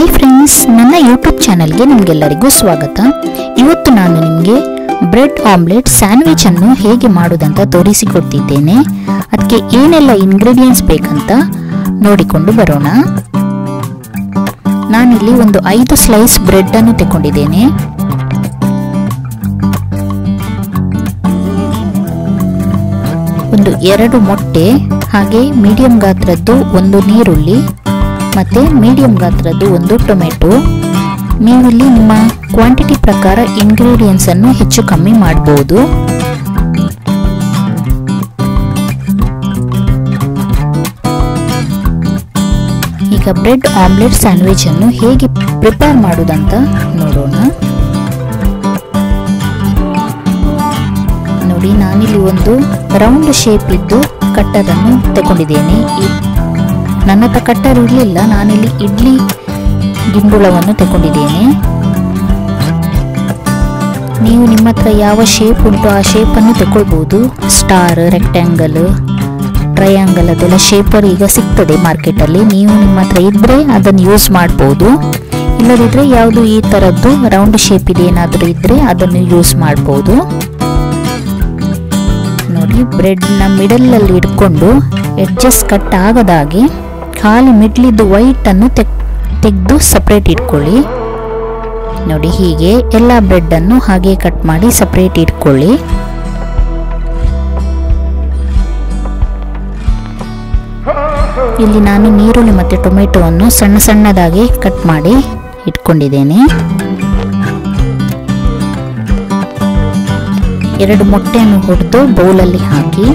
Hi friends, ನನ್ನ YouTube ಚಾನಲ್ಗೆ ನಿಮಗೆಲ್ಲರಿಗೂ ಸ್ವಾಗತ. ಇವತ್ತು ನಾನು ನಿಮಗೆ ಬ್ರೆಡ್ ಆಮ್ಲೆಟ್ ಸ್ಯಾಂಡ್ವಿಚ್ ಅನ್ನು ಹೇಗೆ ಮಾಡೋದಂತ ತೋರಿಸಿಕೊಡ್ತಿದ್ದೇನೆ. ಅದಕ್ಕೆ ಏನೆಲ್ಲ ಇಂಗ್ರೀಡಿಯೆಂಟ್ಸ್ ಬೇಕಂತ ನೋಡಿಕೊಂಡು ಬರೋಣ. ನಾನಿಲ್ಲಿ ಒಂದು 5 ಸ್ಲೈಸ್ ಬ್ರೆಡ್ ಅನ್ನು ತಗೊಂಡಿದ್ದೇನೆ. ಒಂದು 2 ಮೊಟ್ಟೆ, ಹಾಗೆ ಮೀಡಿಯಂ ಗಾತ್ರದ್ದು ಒಂದು ನೀರುಳ್ಳಿ ಮತ್ತೆ ಮೀಡಿಯಂ ಗಾತ್ರದ್ದು ಒಂದು ಟೊಮೆಟೊ. ನೀವು ಇಲ್ಲಿ ನಿಮ್ಮ ಕ್ವಾಂಟಿಟಿ ಪ್ರಕಾರ ಇಂಗ್ರೀಡಿಯೆಂಟ್ಸ್ ಅನ್ನು ಹೆಚ್ಚು ಕಮ್ಮಿ ಮಾಡಬಹುದು. ಈಗ ಬ್ರೆಡ್ ಆಮ್ಲೆಟ್ ಸ್ಯಾಂಡ್ವಿಚ್ ಅನ್ನು ಹೇಗೆ ಪ್ರಿಪೇರ್ ಮಾಡುವುದಂತ ನೋಡೋಣ. ನೋಡಿ, ನಾನಿಲ್ಲಿ ಒಂದು ರೌಂಡ್ ಶೇಪ್ ಇದ್ದು ಕಟ್ಟರ್ ಅನ್ನು ತಗೊಂಡಿದ್ದೇನೆ. ನನ್ನ ಹತ್ರ ಕಟ್ಟರ್ ಇರಲಿಲ್ಲ, ನಾನಿಲ್ಲಿ ಇಡ್ಲಿ ಗಿಂಬುಳವನ್ನು ತಗೊಂಡಿದ್ದೇನೆ. ನೀವು ನಿಮ್ಮ ಹತ್ರ ಯಾವ ಶೇಪ್ ಉಂಟು ಆ ಶೇಪನ್ನು ತಗೊಳ್ಬಹುದು. ಸ್ಟಾರ್, ರೆಕ್ಟ್ಯಾಂಗಲ್, ಟ್ರಯಾಂಗಲ್ ಅದೆಲ್ಲ ಶೇಪರ್ ಈಗ ಸಿಗ್ತದೆ ಮಾರ್ಕೆಟಲ್ಲಿ. ನೀವು ನಿಮ್ಮ ಹತ್ರ ಇದ್ದರೆ ಅದನ್ನು ಯೂಸ್ ಮಾಡ್ಬೋದು. ಇಲ್ಲದಿದ್ದರೆ ಯಾವುದು ಈ ಥರದ್ದು ರೌಂಡ್ ಶೇಪ್ ಇದೆ ಏನಾದರೂ ಇದ್ದರೆ ಅದನ್ನು ಯೂಸ್ ಮಾಡ್ಬೋದು. ನೋಡಿ, ಬ್ರೆಡ್ನ ಮಿಡಲಲ್ಲಿ ಇಟ್ಕೊಂಡು ಎಡ್ಜಸ್ ಕಟ್ ಆಗದಾಗೆ ಖಾಲಿ ಮಿಡ್ಲಿದ್ದು ವೈಟ್ ಅನ್ನು ತೆಗೆದು ಸಪ್ರೇಟ್ ಇಟ್ಕೊಳ್ಳಿ. ನೋಡಿ, ಹೀಗೆ ಎಲ್ಲ ಬ್ರೆಡ್ ಅನ್ನು ಹಾಗೆ ಕಟ್ ಮಾಡಿ ಸಪ್ರೇಟ್ ಇಟ್ಕೊಳ್ಳಿ. ಇಲ್ಲಿ ನಾನು ನೀರುಳ್ಳಿ ಮತ್ತು ಟೊಮೆಟೊವನ್ನು ಸಣ್ಣ ಸಣ್ಣದಾಗಿ ಕಟ್ ಮಾಡಿ ಇಟ್ಕೊಂಡಿದ್ದೇನೆ. 2 ಮೊಟ್ಟೆಯನ್ನು ಹೊಡೆದು ಬೌಲಲ್ಲಿ ಹಾಕಿ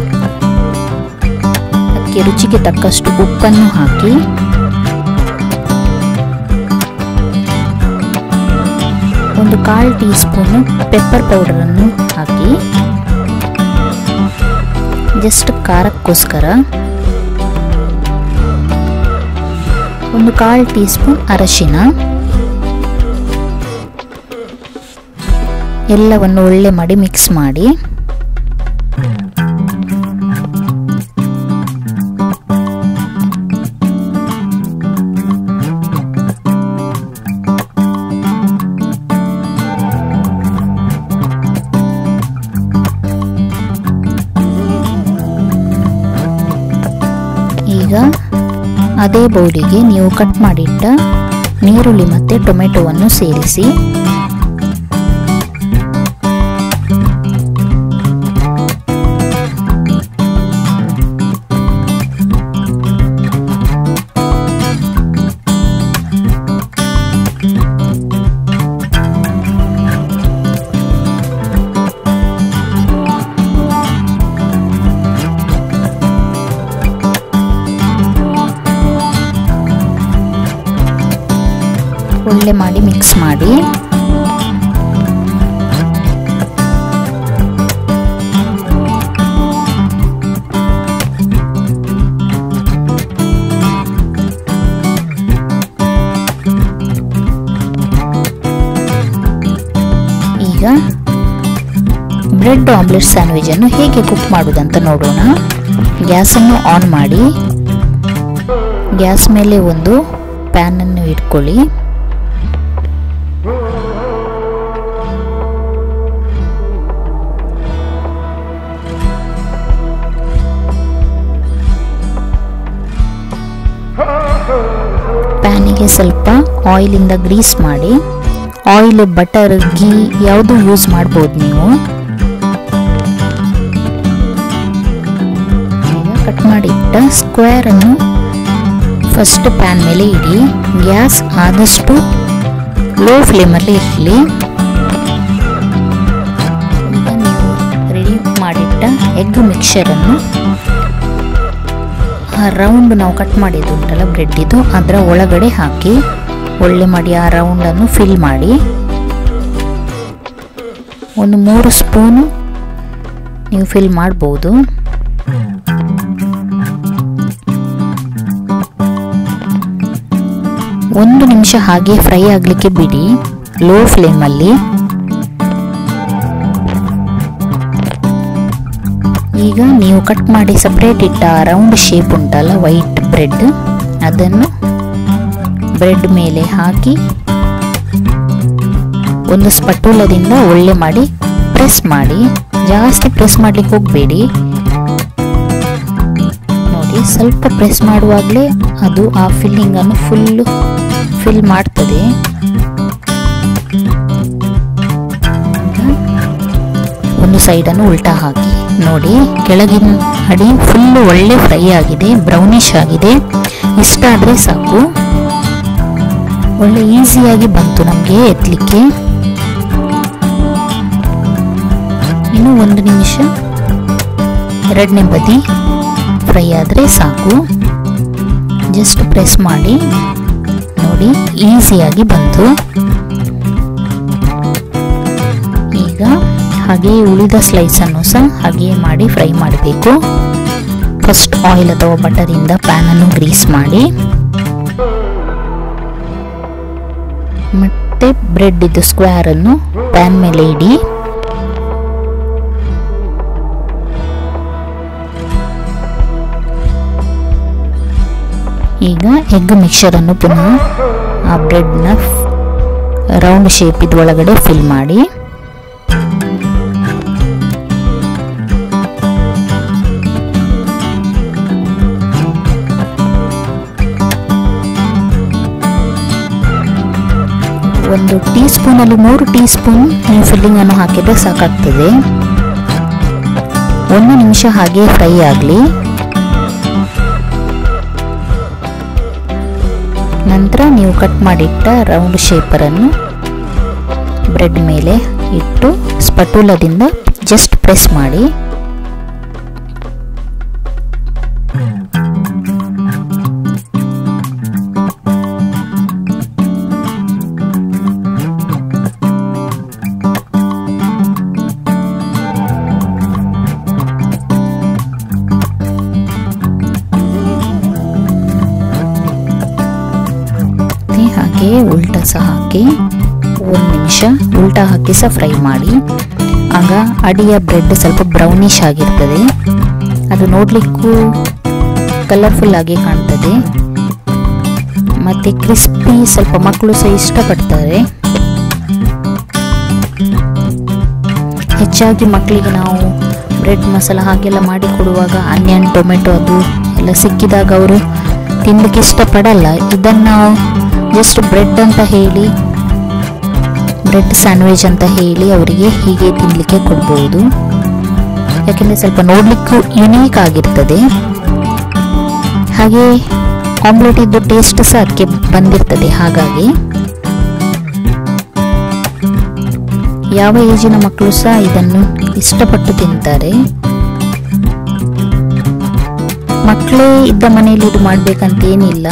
ಅದಕ್ಕೆ ರುಚಿಗೆ ತಕ್ಕಷ್ಟು ಉಪ್ಪನ್ನು ಹಾಕಿ ಒಂದು 1/4 ಟೀ ಸ್ಪೂನ್ ಪೆಪ್ಪರ್ ಪೌಡರ್ ಅನ್ನು ಹಾಕಿ, ಜಸ್ಟ್ ಖಾರಕ್ಕೋಸ್ಕರ ಒಂದು 1/4 ಟೀ ಸ್ಪೂನ್ ಅರಶಿನ, ಎಲ್ಲವನ್ನು ಒಳ್ಳೆ ಮಾಡಿ ಮಿಕ್ಸ್ ಮಾಡಿ ಈಗ ಅದೇ ಬೌಲಿಗೆ ನೀವು ಕಟ್ ಮಾಡಿಟ್ಟ ನೀರುಳ್ಳಿ ಮತ್ತು ಟೊಮೆಟೊವನ್ನು ಸೇರಿಸಿ ಒಳ್ಳೆ ಮಾಡಿ ಮಿಕ್ಸ್ ಮಾಡಿ. ಈಗ ಬ್ರೆಡ್ ಆಮ್ಲೆಟ್ ಸ್ಯಾಂಡ್ವಿಚ್ ಅನ್ನು ಹೇಗೆ ಕುಕ್ ಮಾಡುವುದಂತ ನೋಡೋಣ. ಗ್ಯಾಸ್ ಅನ್ನು ಆನ್ ಮಾಡಿ, ಗ್ಯಾಸ್ ಮೇಲೆ ಒಂದು ಪ್ಯಾನ್ ಅನ್ನು ಇಟ್ಕೊಳ್ಳಿ. ಪ್ಯಾನಿಗೆ ಸ್ವಲ್ಪ ಆಯಿಲಿಂದ ಗ್ರೀಸ್ ಮಾಡಿ. ಆಯಿಲ್, ಬಟರ್, ಘೀ ಯಾವುದು ಯೂಸ್ ಮಾಡ್ಬೋದು ನೀವು. ಈಗ ಕಟ್ ಮಾಡಿಟ್ಟ ಸ್ಕ್ವೇರ್ ಅನ್ನು ಫಸ್ಟ್ ಪ್ಯಾನ್ ಮೇಲೆ ಇಡಿ. ಗ್ಯಾಸ್ ಆದಷ್ಟು ಲೋ ಫ್ಲೇಮಲ್ಲಿ ಇರಲಿ. ಈಗ ನೀವು ರೆಡಿ ಮಾಡಿಟ್ಟ ಎಗ್ ಮಿಕ್ಸರನ್ನು ರೌಂಡ್ ನಾವು ಕಟ್ ಮಾಡಿದ್ದು ಉಂಟಲ್ಲ ಬ್ರೆಡ್ ಇದು, ಅದರ ಒಳಗಡೆ ಹಾಕಿ ಒಳ್ಳೆ ಮಾಡಿ ಆ ರೌಂಡನ್ನು ಫಿಲ್ ಮಾಡಿ. ಒಂದು 3 ಸ್ಪೂನು ನೀವು ಫಿಲ್ ಮಾಡ್ಬೋದು. ಒಂದು ನಿಮಿಷ ಹಾಗೆ ಫ್ರೈ ಆಗಲಿಕ್ಕೆ ಬಿಡಿ ಲೋ ಫ್ಲೇಮಲ್ಲಿ. ಈಗ ನೀವು ಕಟ್ ಮಾಡಿ ಸಪ್ರೇಟ್ ಇಟ್ಟ ರೌಂಡ್ ಶೇಪ್ ಉಂಟಲ್ಲ ವೈಟ್ ಬ್ರೆಡ್, ಅದನ್ನು ಬ್ರೆಡ್ ಮೇಲೆ ಹಾಕಿ ಒಂದು ಸ್ಪಟೂಲದಿಂದ ಒಳ್ಳೆ ಮಾಡಿ ಪ್ರೆಸ್ ಮಾಡಿ. ಜಾಸ್ತಿ ಪ್ರೆಸ್ ಮಾಡ್ಲಿಕ್ಕೆ ಹೋಗಬೇಡಿ. ನೋಡಿ, ಸ್ವಲ್ಪ ಪ್ರೆಸ್ ಮಾಡುವಾಗಲೇ ಅದು ಆ ಫಿಲ್ಲಿಂಗ್ ಅನ್ನು ಫಿಲ್ ಮಾಡ್ತದೆ. ಒಂದು ಸೈಡನ್ನು ಉಲ್ಟಾ ಹಾಕಿ ನೋಡಿ. ಕೆಳಗಿನ ಅಡಿ ಫುಲ್ ಒಳ್ಳೆ ಫ್ರೈ ಆಗಿದೆ, ಬ್ರೌನಿಶ್ ಆಗಿದೆ. ಇಷ್ಟ ಆದರೆ ಸಾಕು. ಒಳ್ಳೆ ಈಸಿಯಾಗಿ ಬಂತು ನಮಗೆ ಎತ್ತಲಿಕ್ಕೆ. ಇನ್ನು 1 ನಿಮಿಷ ಎರಡನೇ ಬದಿ ಫ್ರೈ ಆದರೆ ಸಾಕು. ಜಸ್ಟ್ ಪ್ರೆಸ್ ಮಾಡಿ ನೋಡಿ, ಈಸಿಯಾಗಿ ಬಂತು. ಈಗ ಹಾಗೆ ಉಳಿದ ಸ್ಲೈಸನ್ನು ಸಹ ಹಾಗೆ ಮಾಡಿ ಫ್ರೈ ಮಾಡಬೇಕು. ಫಸ್ಟ್ ಆಯಿಲ್ ಅಥವಾ ಬಟರಿಂದ ಪ್ಯಾನನ್ನು ಗ್ರೀಸ್ ಮಾಡಿ, ಮತ್ತೆ ಬ್ರೆಡ್ ಇದ್ದು ಸ್ಕ್ವೇರ್ ಅನ್ನು ಪ್ಯಾನ್ ಮೇಲೆ ಇಡಿ. ಈಗ ಎಗ್ ಮಿಕ್ಸರ್ ಅನ್ನು ಪುನಃ ಆ ಬ್ರೆಡ್ನ ರೌಂಡ್ ಶೇಪ್ ಇದ್ರೊಳಗಡೆ ಫಿಲ್ ಮಾಡಿ. ಒಂದು ಟೀ ಸ್ಪೂನಲ್ಲಿ 3 ಟೀ ಸ್ಪೂನ್ ನೀವು ಫಿಲ್ಲಿಂಗ್ ಅನ್ನು ಹಾಕಿದ್ರೆ ಸಾಕಾಗ್ತದೆ. 1 ನಿಮಿಷ ಹಾಗೆ ಫ್ರೈ ಆಗಲಿ. ನಂತರ ನೀವು ಕಟ್ ಮಾಡಿಟ್ಟ ರೌಂಡ್ ಶೇಪರನ್ನು ಬ್ರೆಡ್ ಮೇಲೆ ಇಟ್ಟು ಸ್ಪಟೂಲದಿಂದ ಜಸ್ಟ್ ಪ್ರೆಸ್ ಮಾಡಿ. ಹಾಗೆ ಉಲ್ಟಾ ಸಹ ಹಾಕಿ 1 ನಿಮಿಷ ಉಲ್ಟಾ ಹಾಕಿ ಸಹ ಫ್ರೈ ಮಾಡಿ. ಆಗ ಅಡಿಯ ಬ್ರೆಡ್ ಸ್ವಲ್ಪ ಬ್ರೌನಿಶ್ ಆಗಿರ್ತದೆ. ಅದು ನೋಡಲಿಕ್ಕೂ ಕಲರ್ಫುಲ್ ಆಗಿ ಕಾಣ್ತದೆ ಮತ್ತು ಕ್ರಿಸ್ಪಿ. ಸ್ವಲ್ಪ ಮಕ್ಕಳು ಸಹ ಇಷ್ಟಪಡ್ತಾರೆ. ಹೆಚ್ಚಾಗಿ ಮಕ್ಕಳಿಗೆ ನಾವು ಬ್ರೆಡ್ ಮಸಾಲ ಹಾಗೆಲ್ಲ ಮಾಡಿ ಕೊಡುವಾಗ ಆನಿಯನ್ ಟೊಮೆಟೊ ಅದು ಎಲ್ಲ ಸಿಕ್ಕಿದಾಗ ಅವರು ತಿನ್ನಲಿಕ್ಕೆ ಇಷ್ಟಪಡಲ್ಲ. ಇದನ್ನು ನಾವು ಜಸ್ಟ್ ಬ್ರೆಡ್ ಅಂತ ಹೇಳಿ, ಬ್ರೆಡ್ ಸ್ಯಾಂಡ್ವಿಚ್ ಅಂತ ಹೇಳಿ ಅವರಿಗೆ ಹೀಗೆ ತಿನ್ನಲಿಕ್ಕೆ ಕೊಡ್ಬೋದು. ಯಾಕೆಂದರೆ ಸ್ವಲ್ಪ ನೋಡಲಿಕ್ಕೂ ಯುನೀಕ್ ಆಗಿರ್ತದೆ. ಹಾಗೆ ಆಮ್ಲೆಟ್ ಇದ್ದು ಟೇಸ್ಟ್ ಸಹ ಅದಕ್ಕೆ ಬಂದಿರ್ತದೆ. ಹಾಗಾಗಿ ಯಾವ ಏಜಿನ ಮಕ್ಕಳು ಸಹ ಇದನ್ನು ಇಷ್ಟಪಟ್ಟು ತಿಂತಾರೆ. ಮಕ್ಕಳೇ ಇದ್ದ ಮನೆಯಲ್ಲಿ ಇದು ಮಾಡಬೇಕಂತ ಏನಿಲ್ಲ.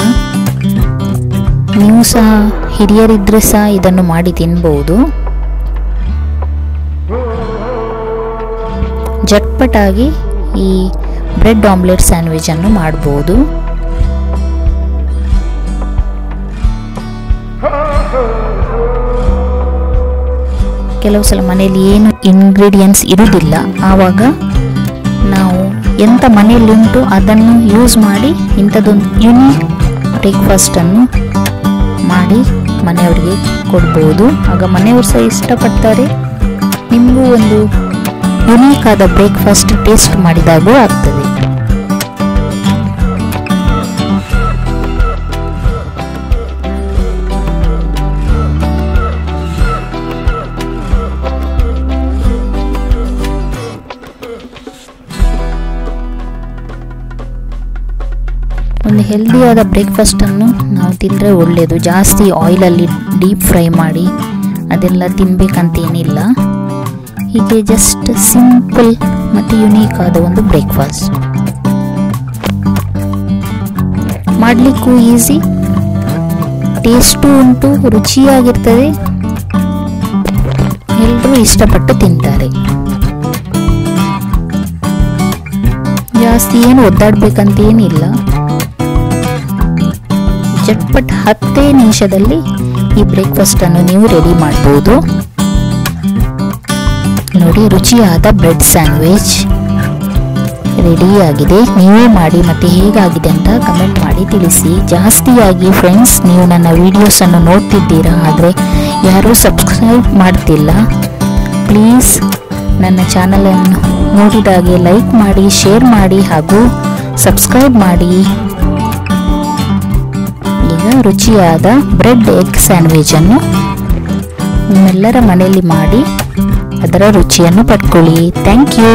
ನೀವು ಸಹ ಹಿರಿಯರಿದ್ರೆ ಸಹ ಇದನ್ನು ಮಾಡಿ ತಿನ್ಬಹುದು. ಜಟ್ಪಟಾಗಿ ಈ ಬ್ರೆಡ್ ಆಮ್ಲೆಟ್ ಸ್ಯಾಂಡ್ವಿಚ್ ಅನ್ನು ಮಾಡಬಹುದು. ಕೆಲವು ಸಲ ಮನೆಯಲ್ಲಿ ಏನು ಇಂಗ್ರೀಡಿಯೆಂಟ್ಸ್ ಇರುವುದಿಲ್ಲ, ಆವಾಗ ನಾವು ಎಂತ ಮನೆಯಲ್ಲಿ ಉಂಟು ಅದನ್ನು ಯೂಸ್ ಮಾಡಿ ಇಂಥದ್ದೊಂದು ಯುನೀಕ್ ಬ್ರೇಕ್ಫಾಸ್ಟನ್ನು ಮಾಡಿ ಮನೆಯವರಿಗೆ ಕೊಡ್ಬೋದು. ಆಗ ಮನೆಯವರು ಸಹ ಇಷ್ಟಪಡ್ತಾರೆ. ನಿಮಗೂ ಒಂದು ಯುನೀಕ್ ಆದ ಬ್ರೇಕ್ಫಾಸ್ಟ್ ಟೇಸ್ಟ್ ಮಾಡಿದಾಗೂ ಆಗ್ತದೆ. ಒಂದು ಹೆಲ್ದಿಯಾದ ಬ್ರೇಕ್ಫಾಸ್ಟನ್ನು ನಾವು ತಿಂದರೆ ಒಳ್ಳೆಯದು. ಜಾಸ್ತಿ ಆಯಿಲಲ್ಲಿ ಡೀಪ್ ಫ್ರೈ ಮಾಡಿ ಅದೆಲ್ಲ ತಿನ್ನಬೇಕಂತೇನಿಲ್ಲ. ಹೀಗೆ ಜಸ್ಟ್ ಸಿಂಪಲ್ ಮತ್ತು ಯುನೀಕ್ ಆದ ಒಂದು ಬ್ರೇಕ್ಫಾಸ್ಟ್. ಮಾಡಲಿಕ್ಕೂ ಈಸಿ, ಟೇಸ್ಟು ಉಂಟು, ರುಚಿಯಾಗಿರ್ತದೆ. ಎಲ್ಲರೂ ಇಷ್ಟಪಟ್ಟು ತಿಂತಾರೆ. ಜಾಸ್ತಿ ಏನು ಒದ್ದಾಡಬೇಕಂತೇನಿಲ್ಲ. ಚಟ್ಪಟ್ 10 ನಿಮಿಷದಲ್ಲಿ ಈ ಬ್ರೇಕ್ಫಾಸ್ಟ್ ಅನ್ನು ನೀವು ರೆಡಿ ಮಾಡಬಹುದು. ನೋಡಿ, ರುಚಿಯಾದ ಬ್ರೆಡ್ ಸ್ಯಾಂಡ್ವಿಚ್ ರೆಡಿಯಾಗಿದೆ. ನೀವು ಮಾಡಿ ಮತ್ತು ಹೇಗಾಗಿದೆ ಅಂತ ಕಮೆಂಟ್ ಮಾಡಿ ತಿಳಿಸಿ. ಜಾಸ್ತಿಯಾಗಿ ಫ್ರೆಂಡ್ಸ್ ನೀವು ನನ್ನ ವಿಡಿಯೋಸನ್ನು ನೋಡ್ತಿದ್ದೀರಾ, ಆದರೆ ಯಾರೂ ಸಬ್ಸ್ಕ್ರೈಬ್ ಮಾಡ್ತಿಲ್ಲ. ಪ್ಲೀಸ್ ನನ್ನ ಚಾನಲನ್ನು ನೋಡಿದಾಗೆ ಲೈಕ್ ಮಾಡಿ, ಶೇರ್ ಮಾಡಿ ಹಾಗೂ ಸಬ್ಸ್ಕ್ರೈಬ್ ಮಾಡಿ. ಈಗ ರುಚಿಯಾದ ಬ್ರೆಡ್ ಎಗ್ ಸ್ಯಾಂಡ್ವಿಚನ್ನು ನಿಮ್ಮೆಲ್ಲರ ಮನೆಯಲ್ಲಿ ಮಾಡಿ ಅದರ ರುಚಿಯನ್ನು ಪಡ್ಕೊಳ್ಳಿ. Thank you.